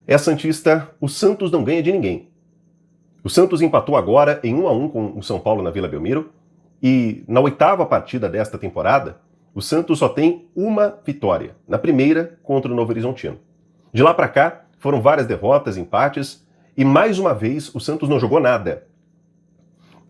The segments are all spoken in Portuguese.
É santista, o Santos não ganha de ninguém. O Santos empatou agora em 1-1 com o São Paulo na Vila Belmiro e na 8ª partida desta temporada, o Santos só tem uma vitória, na primeira contra o Novo Horizontino. De lá para cá, foram várias derrotas, empates e mais uma vez o Santos não jogou nada.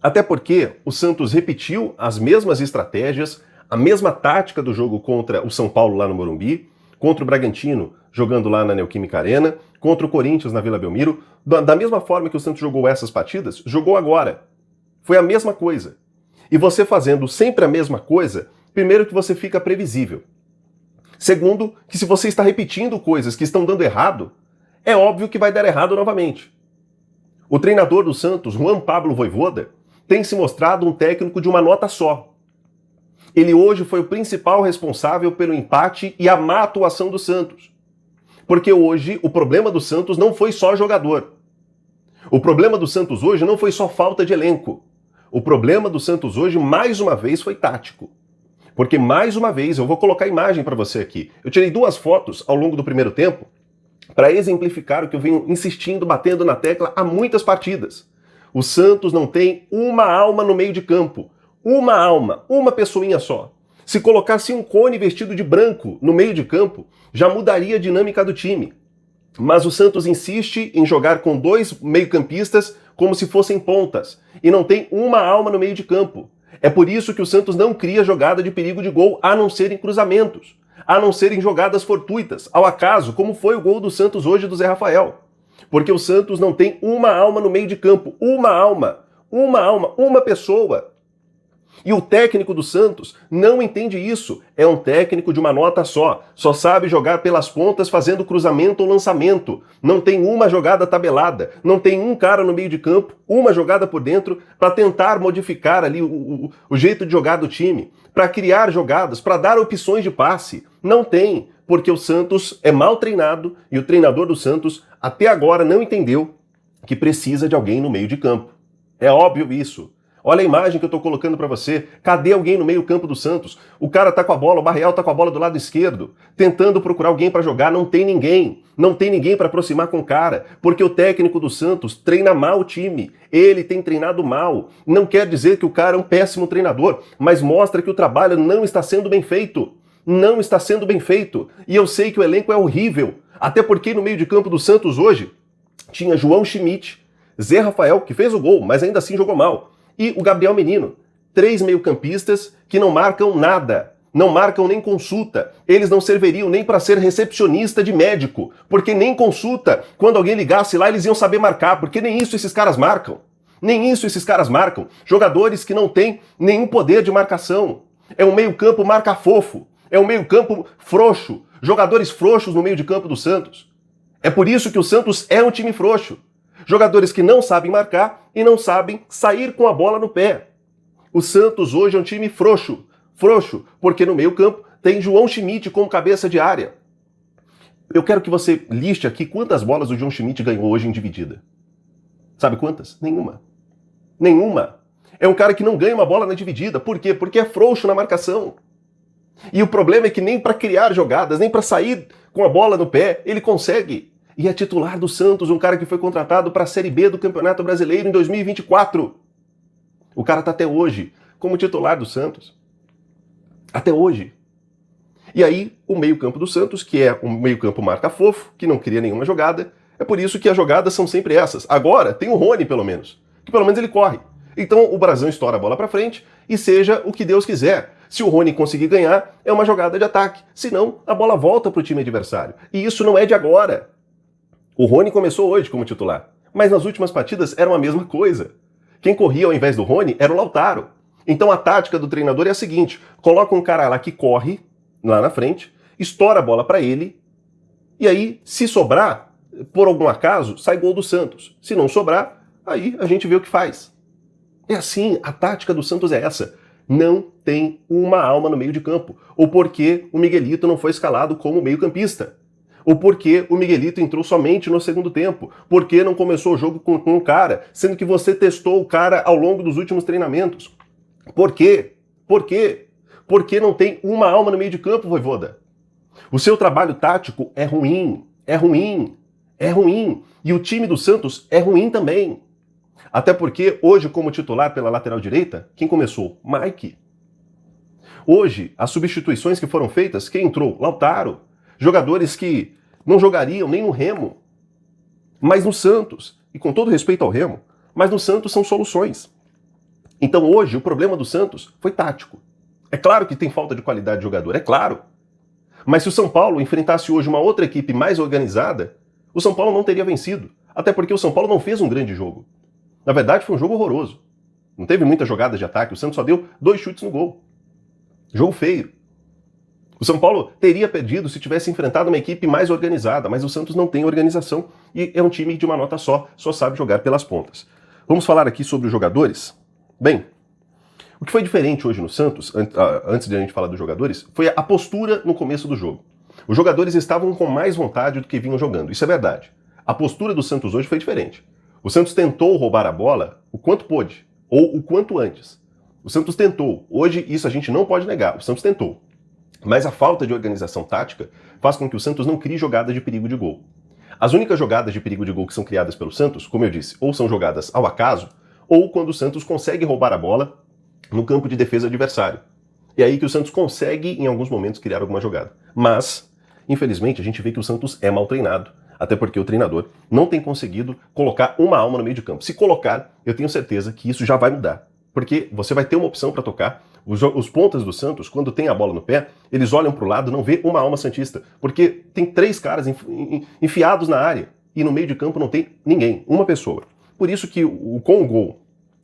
Até porque o Santos repetiu as mesmas estratégias, a mesma tática do jogo contra o São Paulo lá no Morumbi, contra o Bragantino jogando lá na Neoquímica Arena, contra o Corinthians na Vila Belmiro, da mesma forma que o Santos jogou essas partidas, jogou agora. Foi a mesma coisa. E você fazendo sempre a mesma coisa, primeiro que você fica previsível. Segundo, que se você está repetindo coisas que estão dando errado, é óbvio que vai dar errado novamente. O treinador do Santos, Juan Pablo Vojvoda, tem se mostrado um técnico de uma nota só. Ele hoje foi o principal responsável pelo empate e a má atuação do Santos. Porque hoje o problema do Santos não foi só jogador. O problema do Santos hoje não foi só falta de elenco. O problema do Santos hoje, mais uma vez, foi tático. Porque, mais uma vez, eu vou colocar a imagem para você aqui. Eu tirei 2 fotos ao longo do primeiro tempo para exemplificar o que eu venho insistindo, batendo na tecla há muitas partidas. O Santos não tem uma alma no meio de campo. Uma alma, uma pessoinha só. Se colocasse um Cone vestido de branco no meio de campo, já mudaria a dinâmica do time. Mas o Santos insiste em jogar com 2 meio-campistas como se fossem pontas, e não tem uma alma no meio de campo. É por isso que o Santos não cria jogada de perigo de gol, a não ser em cruzamentos, a não ser em jogadas fortuitas, ao acaso, como foi o gol do Santos hoje do Zé Rafael. Porque o Santos não tem uma alma no meio de campo, uma alma, uma pessoa. E o técnico do Santos não entende isso. É um técnico de uma nota só. Só sabe jogar pelas pontas fazendo cruzamento ou lançamento. Não tem uma jogada tabelada. Não tem um cara no meio de campo, uma jogada por dentro, para tentar modificar ali o jeito de jogar do time. Para criar jogadas, para dar opções de passe. Não tem, porque o Santos é mal treinado e o treinador do Santos até agora não entendeu que precisa de alguém no meio de campo. É óbvio isso. Olha a imagem que eu tô colocando para você. Cadê alguém no meio-campo do Santos? O cara tá com a bola, o Barreal tá com a bola do lado esquerdo, tentando procurar alguém para jogar, não tem ninguém. Não tem ninguém para aproximar com o cara, porque o técnico do Santos treina mal o time. Ele tem treinado mal. Não quer dizer que o cara é um péssimo treinador, mas mostra que o trabalho não está sendo bem feito. Não está sendo bem feito. E eu sei que o elenco é horrível, até porque no meio de campo do Santos hoje tinha João Schmidt, Zé Rafael, que fez o gol, mas ainda assim jogou mal, e o Gabriel Menino. 3 meio-campistas que não marcam nada, não marcam nem consulta. Eles não serviriam nem para ser recepcionista de médico, porque nem consulta, quando alguém ligasse lá, eles iam saber marcar, porque nem isso esses caras marcam. Nem isso esses caras marcam. Jogadores que não têm nenhum poder de marcação. É um meio-campo marca-fofo. É um meio-campo frouxo. Jogadores frouxos no meio de campo do Santos. É por isso que o Santos é um time frouxo. Jogadores que não sabem marcar e não sabem sair com a bola no pé. O Santos hoje é um time frouxo. Frouxo, porque no meio-campo tem João Schmidt como cabeça de área. Eu quero que você liste aqui quantas bolas o João Schmidt ganhou hoje em dividida. Sabe quantas? Nenhuma. Nenhuma. É um cara que não ganha uma bola na dividida. Por quê? Porque é frouxo na marcação. E o problema é que nem para criar jogadas, nem para sair com a bola no pé, ele consegue. E é titular do Santos, um cara que foi contratado para a Série B do Campeonato Brasileiro em 2024. O cara está até hoje como titular do Santos. Até hoje. E aí, o meio-campo do Santos, que é um meio-campo marca-fofo, que não cria nenhuma jogada, é por isso que as jogadas são sempre essas. Agora, tem o Rony, pelo menos, que pelo menos ele corre. Então, o Brasão estoura a bola para frente e seja o que Deus quiser. Se o Rony conseguir ganhar, é uma jogada de ataque. Senão, a bola volta para o time adversário. E isso não é de agora. O Rony começou hoje como titular, mas nas últimas partidas era a mesma coisa. Quem corria ao invés do Rony era o Lautaro. Então a tática do treinador é a seguinte: coloca um cara lá que corre, lá na frente, estoura a bola para ele, e aí, se sobrar, por algum acaso, sai gol do Santos. Se não sobrar, aí a gente vê o que faz. É assim, a tática do Santos é essa. Não tem uma alma no meio de campo. O porquê o Miguelito não foi escalado como meio-campista. O porquê o Miguelito entrou somente no segundo tempo. Por que não começou o jogo com o cara, sendo que você testou o cara ao longo dos últimos treinamentos? Por quê? Por quê? Porque não tem uma alma no meio de campo, Vojvoda. O seu trabalho tático é ruim, é ruim. É ruim. E o time do Santos é ruim também. Até porque hoje, como titular pela lateral direita, quem começou? Mike. Hoje, as substituições que foram feitas, quem entrou? Lautaro. Jogadores que não jogariam nem no Remo, mas no Santos. E com todo respeito ao Remo, mas no Santos são soluções. Então hoje o problema do Santos foi tático. É claro que tem falta de qualidade de jogador, é claro. Mas se o São Paulo enfrentasse hoje uma outra equipe mais organizada, o São Paulo não teria vencido. Até porque o São Paulo não fez um grande jogo. Na verdade foi um jogo horroroso. Não teve muita jogada de ataque, o Santos só deu 2 chutes no gol. Jogo feio. O São Paulo teria perdido se tivesse enfrentado uma equipe mais organizada, mas o Santos não tem organização e é um time de uma nota só sabe jogar pelas pontas. Vamos falar aqui sobre os jogadores? Bem, o que foi diferente hoje no Santos, antes de a gente falar dos jogadores, foi a postura no começo do jogo. Os jogadores estavam com mais vontade do que vinham jogando, isso é verdade. A postura do Santos hoje foi diferente. O Santos tentou roubar a bola o quanto pôde, ou o quanto antes. O Santos tentou. Hoje isso a gente não pode negar, o Santos tentou. Mas a falta de organização tática faz com que o Santos não crie jogadas de perigo de gol. As únicas jogadas de perigo de gol que são criadas pelo Santos, como eu disse, ou são jogadas ao acaso, ou quando o Santos consegue roubar a bola no campo de defesa adversário. É aí que o Santos consegue, em alguns momentos, criar alguma jogada. Mas, infelizmente, a gente vê que o Santos é mal treinado. Até porque o treinador não tem conseguido colocar uma alma no meio de campo. Se colocar, eu tenho certeza que isso já vai mudar. Porque você vai ter uma opção para tocar. Os pontas do Santos, quando tem a bola no pé, eles olham para o lado, não vê uma alma santista. Porque tem 3 caras enfiados na área. E no meio de campo não tem ninguém, uma pessoa. Por isso que com o gol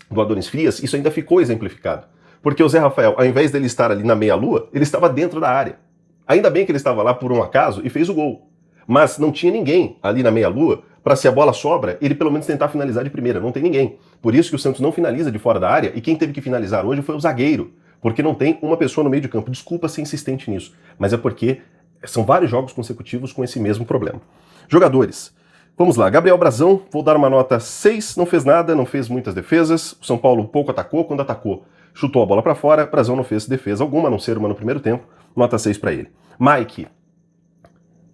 do Adonis Frias, isso ainda ficou exemplificado. Porque o Zé Rafael, ao invés dele estar ali na meia-lua, ele estava dentro da área. Ainda bem que ele estava lá por um acaso e fez o gol. Mas não tinha ninguém ali na meia-lua para, se a bola sobra, ele pelo menos tentar finalizar de primeira. Não tem ninguém. Por isso que o Santos não finaliza de fora da área e quem teve que finalizar hoje foi o zagueiro. Porque não tem uma pessoa no meio de campo. Desculpa ser insistente nisso, mas é porque são vários jogos consecutivos com esse mesmo problema. Jogadores. Vamos lá, Gabriel Brazão, vou dar uma nota 6, não fez nada, não fez muitas defesas. O São Paulo pouco atacou, quando atacou, chutou a bola para fora. Brazão não fez defesa alguma, a não ser uma no primeiro tempo. Nota 6 para ele. Mike.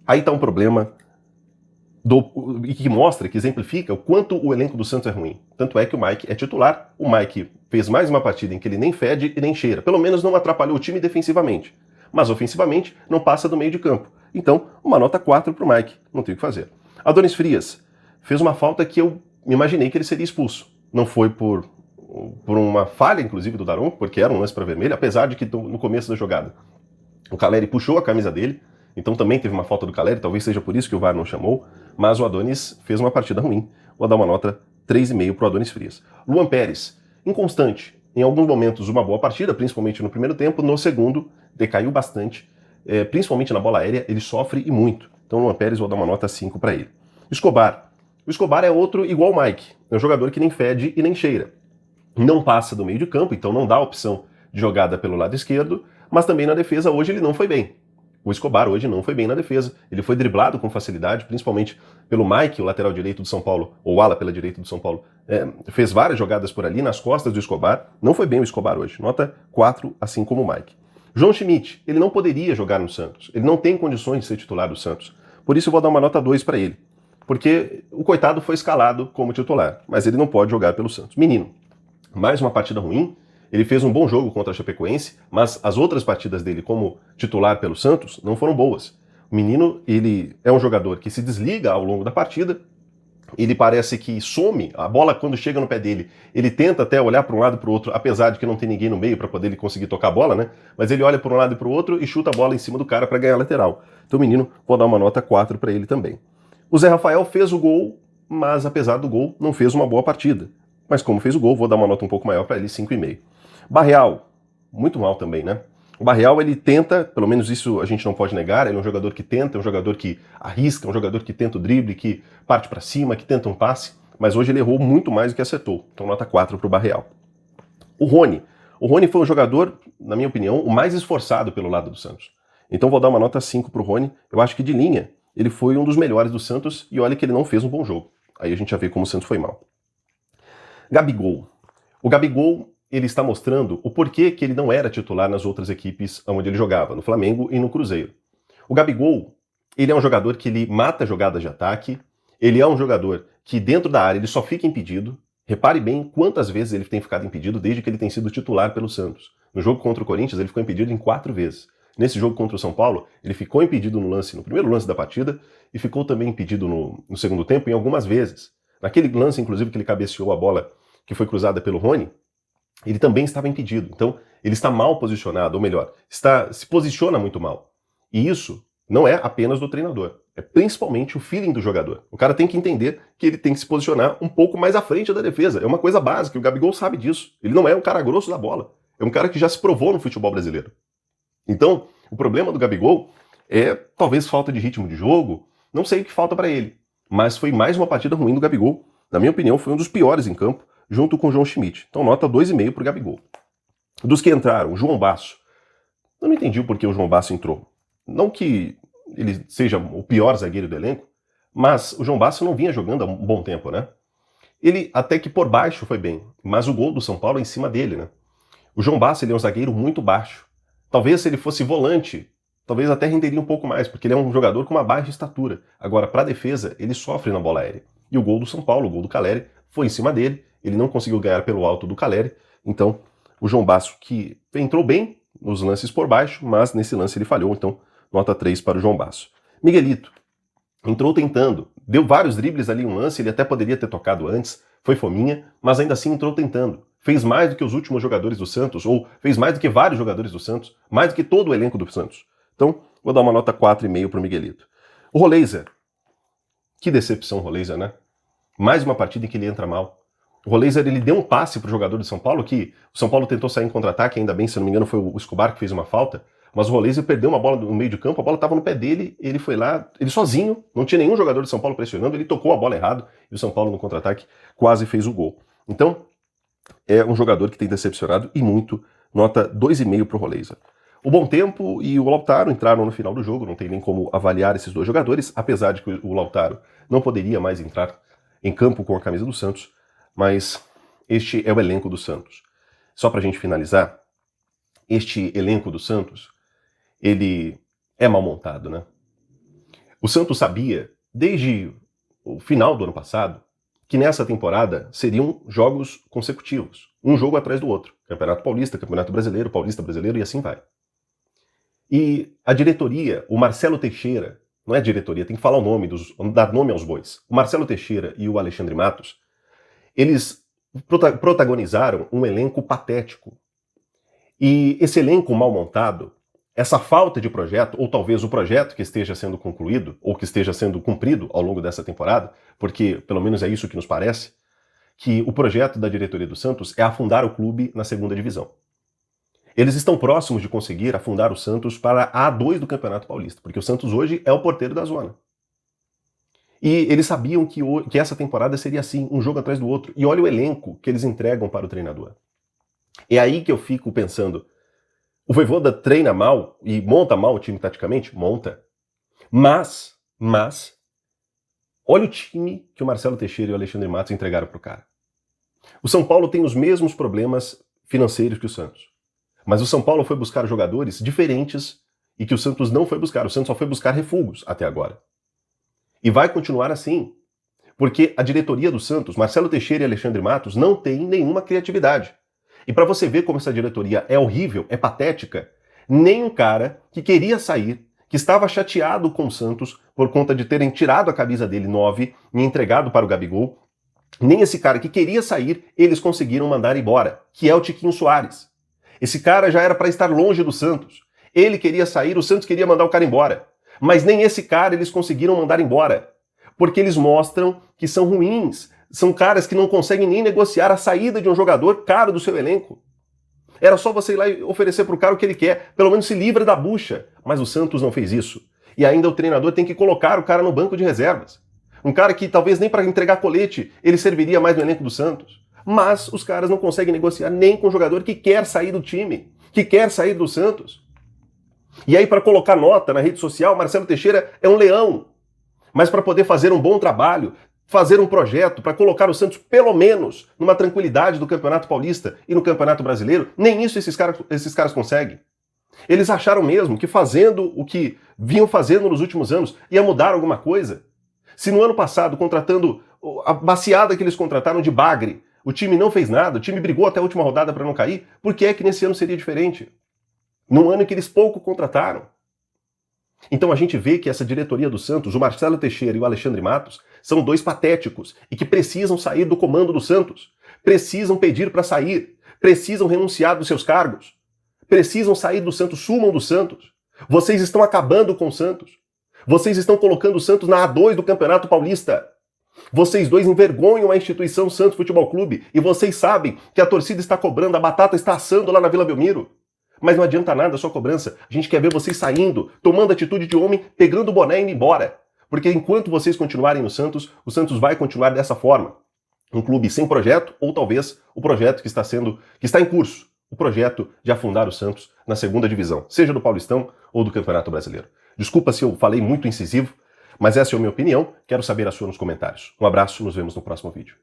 Aí tá um problema e que mostra, que exemplifica o quanto o elenco do Santos é ruim. Tanto é que o Mike é titular, o Mike fez mais uma partida em que ele nem fede e nem cheira. Pelo menos não atrapalhou o time defensivamente. Mas ofensivamente não passa do meio de campo. Então, uma nota 4 pro Mike, não tem o que fazer. Adonis Frias fez uma falta que eu imaginei que ele seria expulso. Não foi por uma falha, inclusive, do Daronco, porque era um lance para vermelho, apesar de que no começo da jogada o Caleri puxou a camisa dele, então também teve uma falta do Caleri, talvez seja por isso que o VAR não chamou, mas o Adonis fez uma partida ruim. Vou dar uma nota 3,5 pro Adonis Frias. Luan Pérez, inconstante. Em alguns momentos uma boa partida, principalmente no primeiro tempo, no segundo decaiu bastante, principalmente na bola aérea, ele sofre e muito. Então o Luan Pérez vou dar uma nota 5 para ele. Escobar. O Escobar é outro igual o Mike, é um jogador que nem fede e nem cheira. Não passa do meio de campo, então não dá a opção de jogada pelo lado esquerdo, mas também na defesa hoje ele não foi bem. O Escobar hoje não foi bem na defesa. Ele foi driblado com facilidade, principalmente pelo Mike, o lateral direito do São Paulo, ou ala pela direita do São Paulo. Fez várias jogadas por ali, nas costas do Escobar. Não foi bem o Escobar hoje. Nota 4, assim como o Mike. João Schmidt, ele não poderia jogar no Santos. Ele não tem condições de ser titular do Santos. Por isso eu vou dar uma nota 2 para ele. Porque o coitado foi escalado como titular, mas ele não pode jogar pelo Santos. Menino, mais uma partida ruim. Ele fez um bom jogo contra a Chapecoense, mas as outras partidas dele como titular pelo Santos não foram boas. O menino, ele é um jogador que se desliga ao longo da partida, ele parece que some, a bola quando chega no pé dele, ele tenta até olhar para um lado e para o outro, apesar de que não tem ninguém no meio para poder ele conseguir tocar a bola, né? Mas ele olha para um lado e para o outro e chuta a bola em cima do cara para ganhar a lateral. Então o menino, vou dar uma nota 4 para ele também. O Zé Rafael fez o gol, mas apesar do gol, não fez uma boa partida. Mas como fez o gol, vou dar uma nota um pouco maior para ele, 5,5. Barreal, muito mal também, né? O Barreal, ele tenta, pelo menos isso a gente não pode negar, ele é um jogador que tenta, é um jogador que arrisca, é um jogador que tenta o drible, que parte para cima, que tenta um passe, mas hoje ele errou muito mais do que acertou. Então nota 4 para o Barreal. O Rony foi um jogador, na minha opinião, o mais esforçado pelo lado do Santos. Então vou dar uma nota 5 para o Rony. Eu acho que de linha, ele foi um dos melhores do Santos e olha que ele não fez um bom jogo. Aí a gente já vê como o Santos foi mal. Gabigol. O Gabigol, ele está mostrando o porquê que ele não era titular nas outras equipes onde ele jogava, no Flamengo e no Cruzeiro. O Gabigol, ele é um jogador que ele mata jogadas de ataque, Ele é um jogador que dentro da área ele só fica impedido. Repare bem quantas vezes ele tem ficado impedido desde que ele tem sido titular pelo Santos. No jogo contra o Corinthians ele ficou impedido em 4 vezes. Nesse jogo contra o São Paulo, ele ficou impedido no primeiro lance da partida, e ficou também impedido no segundo tempo em algumas vezes. Naquele lance, inclusive, que ele cabeceou a bola que foi cruzada pelo Rony, ele também estava impedido. Então, ele está mal posicionado, ou melhor, se posiciona muito mal. E isso não é apenas do treinador, é principalmente o feeling do jogador. O cara tem que entender que ele tem que se posicionar um pouco mais à frente da defesa. É uma coisa básica, o Gabigol sabe disso. Ele não é um cara grosso da bola, é um cara que já se provou no futebol brasileiro. Então, o problema do Gabigol é talvez falta de ritmo de jogo, não sei o que falta para ele. Mas foi mais uma partida ruim do Gabigol. Na minha opinião, foi um dos piores em campo, junto com o João Schmidt. Então, nota 2,5 para o Gabigol. Dos que entraram, João Basso. Eu não entendi o porquê o João Basso entrou. Não que ele seja o pior zagueiro do elenco, mas o João Basso não vinha jogando há um bom tempo, né? Ele até que por baixo foi bem, mas o gol do São Paulo é em cima dele, né? O João Basso ele é um zagueiro muito baixo. Talvez se ele fosse volante, talvez até renderia um pouco mais, porque ele é um jogador com uma baixa estatura. Agora, para a defesa, ele sofre na bola aérea. E o gol do São Paulo, o gol do Caleri, foi em cima dele. Ele não conseguiu ganhar pelo alto do Caleri. Então, o João Basso, que entrou bem nos lances por baixo, mas nesse lance ele falhou. Então, nota 3 para o João Basso. Miguelito entrou tentando. Deu vários dribles ali, um lance, ele até poderia ter tocado antes. Foi fominha, mas ainda assim entrou tentando. Fez mais do que os últimos jogadores do Santos, ou fez mais do que vários jogadores do Santos, mais do que todo o elenco do Santos. Então, vou dar uma nota 4,5 para o Miguelito. O Roleiser. Que decepção, Roleiser, né? Mais uma partida em que ele entra mal. O Roleiser, ele deu um passe para o jogador de São Paulo, que o São Paulo tentou sair em contra-ataque, ainda bem, se não me engano, foi o Escobar que fez uma falta, mas o Roleiser perdeu uma bola no meio de campo, a bola estava no pé dele, ele foi lá, ele sozinho, não tinha nenhum jogador de São Paulo pressionando, ele tocou a bola errado, e o São Paulo no contra-ataque quase fez o gol. Então, é um jogador que tem decepcionado e muito, nota 2,5 para o Roleiser. O Bom Tempo e o Lautaro entraram no final do jogo, não tem nem como avaliar esses dois jogadores, apesar de que o Lautaro não poderia mais entrar em campo com a camisa do Santos, mas este é o elenco do Santos. Só para a gente finalizar, este elenco do Santos, ele é mal montado, né? O Santos sabia, desde o final do ano passado, que nessa temporada seriam jogos consecutivos, um jogo atrás do outro. Campeonato Paulista, Campeonato Brasileiro, Paulista Brasileiro e assim vai. E a diretoria, o Marcelo Teixeira, não é diretoria, tem que falar o nome, dar nome aos bois. O Marcelo Teixeira e o Alexandre Matos, eles protagonizaram um elenco patético. E esse elenco mal montado, essa falta de projeto, ou talvez o projeto que esteja sendo concluído, ou que esteja sendo cumprido ao longo dessa temporada, porque pelo menos é isso que nos parece, que o projeto da diretoria do Santos é afundar o clube na segunda divisão. Eles estão próximos de conseguir afundar o Santos para a A2 do Campeonato Paulista, porque o Santos hoje é o porteiro da zona. E eles sabiam que essa temporada seria assim, um jogo atrás do outro. E olha o elenco que eles entregam para o treinador. É aí que eu fico pensando, o Vojvoda treina mal e monta mal o time taticamente? Monta. Mas, olha o time que o Marcelo Teixeira e o Alexandre Matos entregaram para o cara. O São Paulo tem os mesmos problemas financeiros que o Santos. Mas o São Paulo foi buscar jogadores diferentes e que o Santos não foi buscar. O Santos só foi buscar refugos até agora. E vai continuar assim, porque a diretoria do Santos, Marcelo Teixeira e Alexandre Matos, não tem nenhuma criatividade. E para você ver como essa diretoria é horrível, é patética, nem um cara que queria sair, que estava chateado com o Santos por conta de terem tirado a camisa dele 9 e entregado para o Gabigol, nem esse cara que queria sair, eles conseguiram mandar embora, que é o Tiquinho Soares. Esse cara já era para estar longe do Santos. Ele queria sair, o Santos queria mandar o cara embora. Mas nem esse cara eles conseguiram mandar embora. Porque eles mostram que são ruins. São caras que não conseguem nem negociar a saída de um jogador caro do seu elenco. Era só você ir lá e oferecer para o cara o que ele quer. Pelo menos se livra da bucha. Mas o Santos não fez isso. E ainda o treinador tem que colocar o cara no banco de reservas. Um cara que talvez nem para entregar colete ele serviria mais no elenco do Santos. Mas os caras não conseguem negociar nem com o jogador que quer sair do time, que quer sair do Santos. E aí, para colocar nota na rede social, Marcelo Teixeira é um leão. Mas para poder fazer um bom trabalho, fazer um projeto, para colocar o Santos, pelo menos, numa tranquilidade do Campeonato Paulista e no Campeonato Brasileiro, nem isso esses caras conseguem. Eles acharam mesmo que fazendo o que vinham fazendo nos últimos anos ia mudar alguma coisa. Se no ano passado, contratando a baciada que eles contrataram de bagre, o time não fez nada, o time brigou até a última rodada para não cair, por que é que nesse ano seria diferente? Num ano em que eles pouco contrataram. Então a gente vê que essa diretoria do Santos, o Marcelo Teixeira e o Alexandre Matos, são dois patéticos e que precisam sair do comando do Santos. Precisam pedir para sair. Precisam renunciar dos seus cargos. Precisam sair do Santos, sumam do Santos. Vocês estão acabando com o Santos. Vocês estão colocando o Santos na A2 do Campeonato Paulista. Vocês dois envergonham a instituição Santos Futebol Clube e vocês sabem que a torcida está cobrando, a batata está assando lá na Vila Belmiro. Mas não adianta nada a sua cobrança. A gente quer ver vocês saindo, tomando atitude de homem, pegando o boné e indo embora. Porque enquanto vocês continuarem no Santos, o Santos vai continuar dessa forma. Um clube sem projeto, ou talvez o projeto que está em curso. O projeto de afundar o Santos na segunda divisão, seja do Paulistão ou do Campeonato Brasileiro. Desculpa se eu falei muito incisivo, mas essa é a minha opinião. Quero saber a sua nos comentários. Um abraço, nos vemos no próximo vídeo.